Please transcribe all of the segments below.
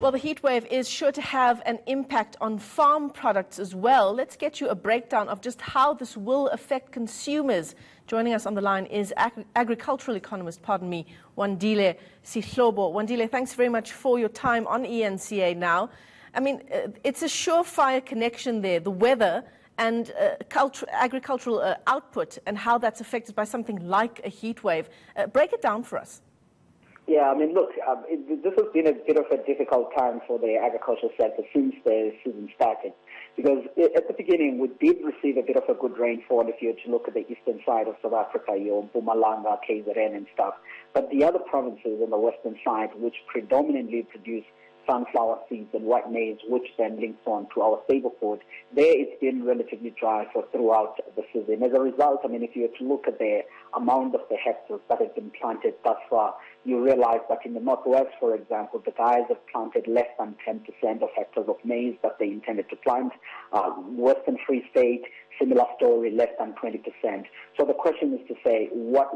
Well, the heat wave is sure to have an impact on farm products as well. Let's get you a breakdown of just how this will affect consumers. Joining us on the line is agricultural economist, Wandile Sihlobo. Wandile, thanks very much for your time on ENCA now. I mean, it's a surefire connection there, the weather and agricultural output and how that's affected by something like a heat wave. Break it down for us. Yeah, I mean, look, this has been a bit of a difficult time for the agricultural sector since the season started. Because at the beginning, we did receive a bit of a good rainfall if you were to look at the eastern side of South Africa, your Mpumalanga, KZN and stuff. But the other provinces on the western side, which predominantly produce sunflower seeds and white maize, which then links on to our staple food, there it's been relatively dry for throughout the season. As a result, I mean, if you were to look at the amount of the hectares that have been planted thus far, you realize that in the northwest, for example, the guys have planted less than 10% of hectares of maize that they intended to plant. Western Free State, similar story, less than 20%. So the question is to say, what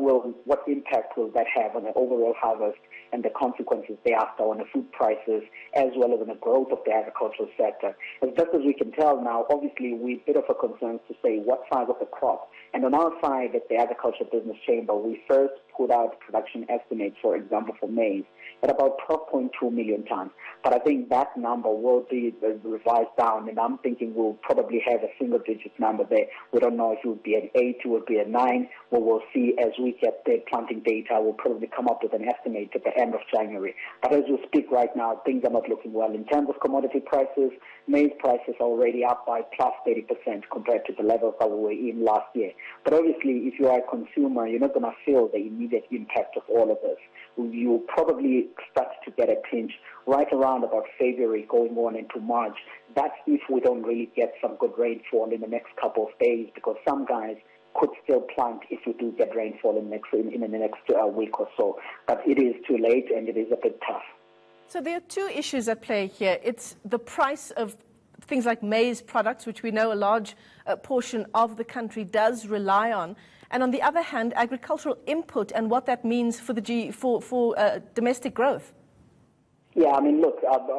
impact will that have on the overall harvest and the consequences thereafter on the food prices, as well as on the growth of the agricultural sector? As best as we can tell now, obviously we're a bit of a concern to say what size of the crop. And on our side at the Agriculture Business Chamber, we first put out production estimates, for example, for maize, at about 12.2 million tons. But I think that number will be revised down, and I'm thinking we'll probably have a single-digit number there. We don't know if it will be an 8, it will be a 9. We will see as we get the planting data. We'll probably come up with an estimate at the end of January. But as we speak right now, things are not looking well. In terms of commodity prices, maize prices are already up by plus 30% compared to the levels that we were in last year. But obviously, if you are a consumer, you're not going to feel the immediate impact of all of this. You'll probably start to get a pinch right around about February going on into March. That's if we don't really get some good rainfall in the next couple of days, because some guys could still plant if we do get rainfall in the next week or so. But it is too late and it is a bit tough. So there are two issues at play here. It's the price of things like maize products, which we know a large portion of the country does rely on. And on the other hand, agricultural input and what that means for domestic growth. Yeah, I mean, look,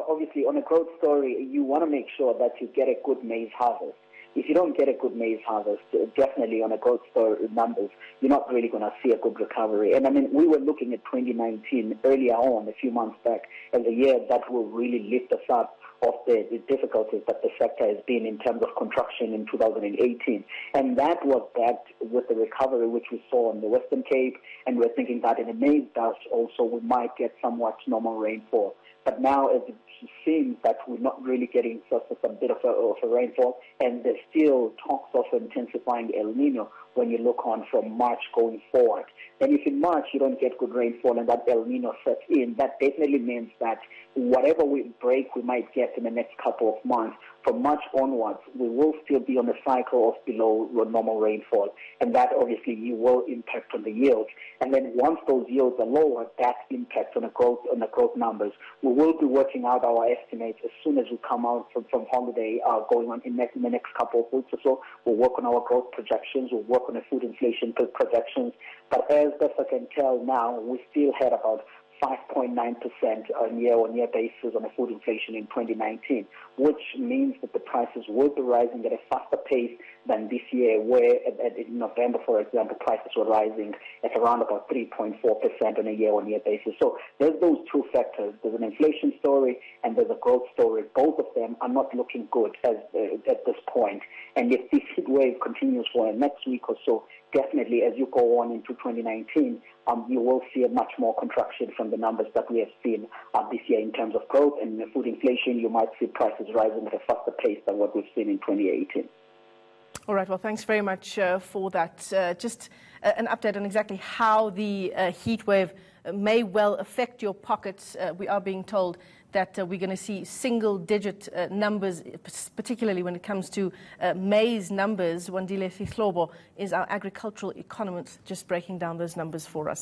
obviously on a growth story, you want to make sure that you get a good maize harvest. If you don't get a good maize harvest, definitely on a growth story numbers, you're not really going to see a good recovery. And I mean, we were looking at 2019 earlier on, a few months back, as a year that will really lift us up of the difficulties that the sector has been in terms of construction in 2018. And that was backed with the recovery which we saw in the Western Cape, and we're thinking that in the maize belt also we might get somewhat normal rainfall. But now as it seems that we're not really getting such a bit of a rainfall, and there's still talks of intensifying El Nino when you look on from March going forward. And if in March you don't get good rainfall and that El Nino sets in, that definitely means that whatever break we might get in the next couple of months, from March onwards, we will still be on a cycle of below normal rainfall, and that obviously you will impact on the yields. And then once those yields are lower, that impacts on the growth numbers. We will be working out our estimates as soon as we come out from holiday going on in the next couple of weeks or so. We'll work on our growth projections. We'll work on the food inflation projections. But as best I can tell now, we still had about 5.9% on year-on-year basis on the food inflation in 2019, which means that the prices will be rising at a faster pace than this year, where in November, for example, prices were rising at around about 3.4% on a year-on-year basis. So there's those two factors. There's an inflation story and there's a growth story. Both of them are not looking good at this point. And if this heat wave continues for the next week or so, definitely as you go on into 2019, you will see a much more contraction from the numbers that we have seen this year in terms of growth. And the food inflation, you might see prices rising at a faster pace than what we've seen in 2018. All right, well, thanks very much for that. Just an update on exactly how the heat wave may well affect your pockets. We are being told that we're going to see single-digit numbers, particularly when it comes to maize numbers. Wandile Sihlobo is our agricultural economist, just breaking down those numbers for us.